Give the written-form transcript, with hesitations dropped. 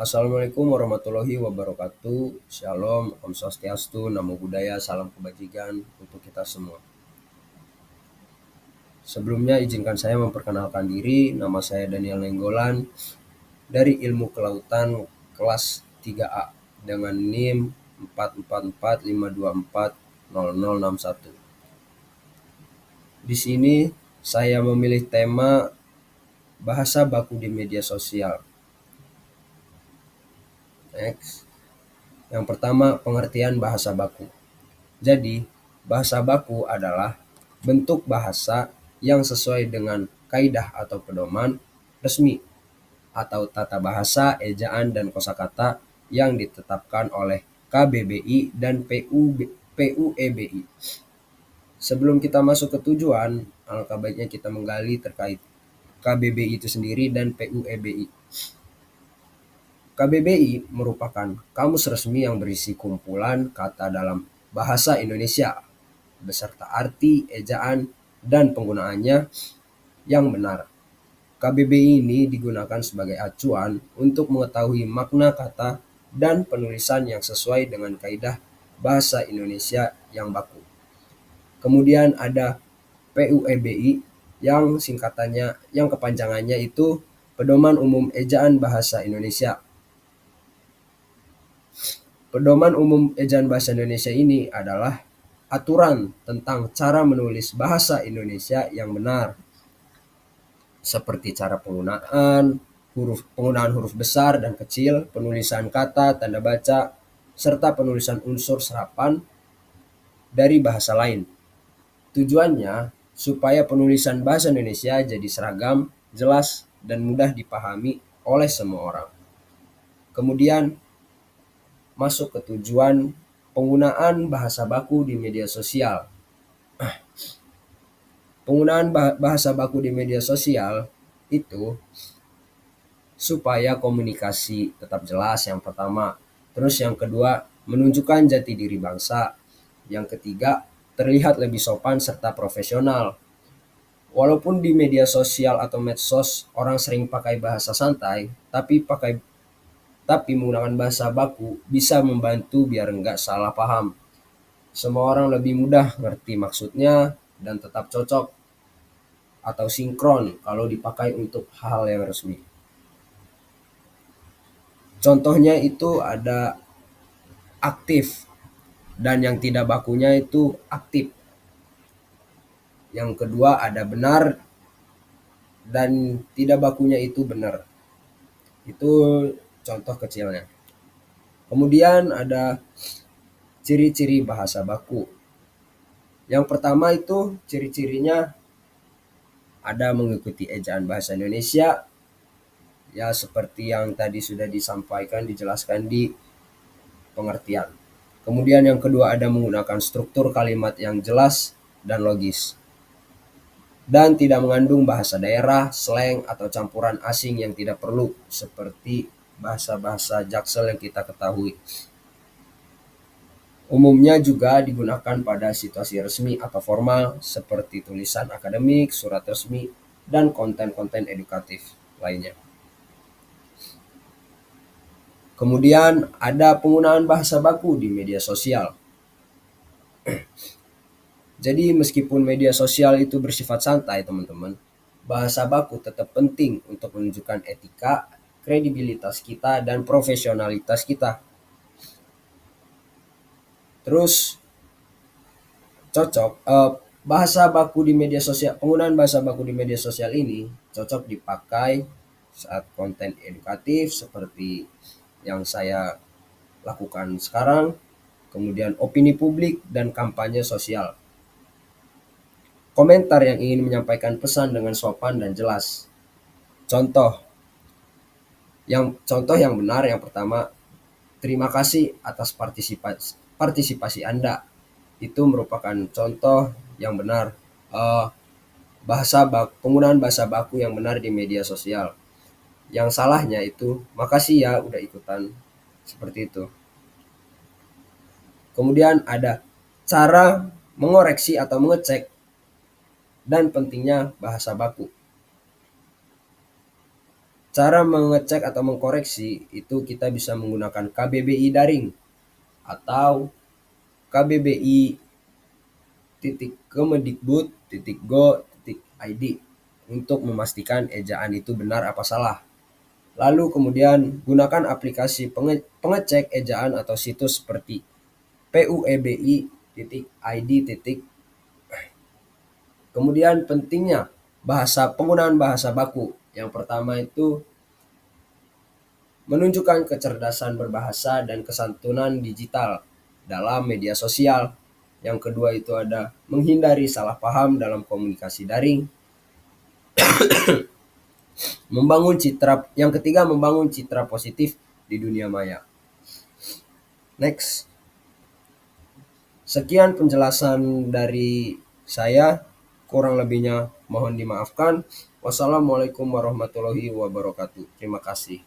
Assalamualaikum warahmatullahi wabarakatuh. Shalom, Om Swastiastu, Namo Buddhaya, salam kebajikan untuk kita semua. Sebelumnya izinkan saya memperkenalkan diri. Nama saya Daniel Nenggolan dari Ilmu Kelautan kelas 3A dengan NIM 44452400061. Di sini saya memilih tema bahasa baku di media sosial. Next. Yang pertama, pengertian bahasa baku. Jadi, bahasa baku adalah bentuk bahasa yang sesuai dengan kaidah atau pedoman resmi atau tata bahasa, ejaan, dan kosakata yang ditetapkan oleh KBBI dan PUEBI. Sebelum kita masuk ke tujuan, alangkah baiknya kita menggali terkait KBBI itu sendiri dan PUEBI. KBBI merupakan kamus resmi yang berisi kumpulan kata dalam bahasa Indonesia beserta arti, ejaan, dan penggunaannya yang benar. KBBI ini digunakan sebagai acuan untuk mengetahui makna kata dan penulisan yang sesuai dengan kaidah bahasa Indonesia yang baku. Kemudian ada PUEBI yang kepanjangannya itu Pedoman Umum Ejaan Bahasa Indonesia. Pedoman Umum Ejaan Bahasa Indonesia ini adalah aturan tentang cara menulis bahasa Indonesia yang benar, seperti cara penggunaan huruf besar dan kecil, penulisan kata, tanda baca, serta penulisan unsur serapan dari bahasa lain. Tujuannya supaya penulisan bahasa Indonesia jadi seragam, jelas, dan mudah dipahami oleh semua orang. Kemudian masuk ke tujuan penggunaan bahasa baku di media sosial. Penggunaan bahasa baku di media sosial itu supaya komunikasi tetap jelas, yang pertama. Terus yang kedua, menunjukkan jati diri bangsa. Yang ketiga, terlihat lebih sopan serta profesional. Walaupun di media sosial atau medsos orang sering pakai bahasa santai, tapi menggunakan bahasa baku bisa membantu biar enggak salah paham. Semua orang lebih mudah ngerti maksudnya dan tetap cocok atau sinkron kalau dipakai untuk hal yang resmi. Contohnya itu ada aktif dan yang tidak bakunya itu aktif. Yang kedua ada benar dan tidak bakunya itu benar. Itu contoh kecilnya. Kemudian ada ciri-ciri bahasa baku. Yang pertama itu ciri-cirinya ada mengikuti ejaan bahasa Indonesia, ya seperti yang tadi sudah disampaikan, dijelaskan di pengertian. Kemudian yang kedua ada menggunakan struktur kalimat yang jelas dan logis. Dan tidak mengandung bahasa daerah, slang, atau campuran asing yang tidak perlu, seperti bahasa-bahasa Jaksel yang kita ketahui. Umumnya juga digunakan pada situasi resmi atau formal, seperti tulisan akademik, surat resmi, dan konten-konten edukatif lainnya. Kemudian ada penggunaan bahasa baku di media sosial. Jadi meskipun media sosial itu bersifat santai teman-teman, bahasa baku tetap penting untuk menunjukkan etika, kredibilitas kita, dan profesionalitas kita. Terus bahasa baku di media sosial, penggunaan bahasa baku di media sosial ini cocok dipakai saat konten edukatif seperti yang saya lakukan sekarang, kemudian opini publik dan kampanye sosial. Komentar yang ingin menyampaikan pesan dengan sopan dan jelas. Contoh yang benar yang pertama, terima kasih atas partisipasi Anda. Itu merupakan contoh yang benar, penggunaan bahasa baku yang benar di media sosial. Yang salahnya itu, makasih ya udah ikutan, seperti itu. Kemudian ada cara mengoreksi atau mengecek dan pentingnya bahasa baku. Cara mengecek atau mengkoreksi itu kita bisa menggunakan KBBI daring atau kbbi.kemendikbud.go.id untuk memastikan ejaan itu benar apa salah. Lalu kemudian gunakan aplikasi pengecek ejaan atau situs seperti puebi.id. Kemudian pentingnya penggunaan bahasa baku. Yang pertama itu menunjukkan kecerdasan berbahasa dan kesantunan digital dalam media sosial. Yang kedua itu ada menghindari salah paham dalam komunikasi daring. Yang ketiga membangun citra positif di dunia maya. Next. Sekian penjelasan dari saya, kurang lebihnya mohon dimaafkan. Wassalamualaikum warahmatullahi wabarakatuh. Terima kasih.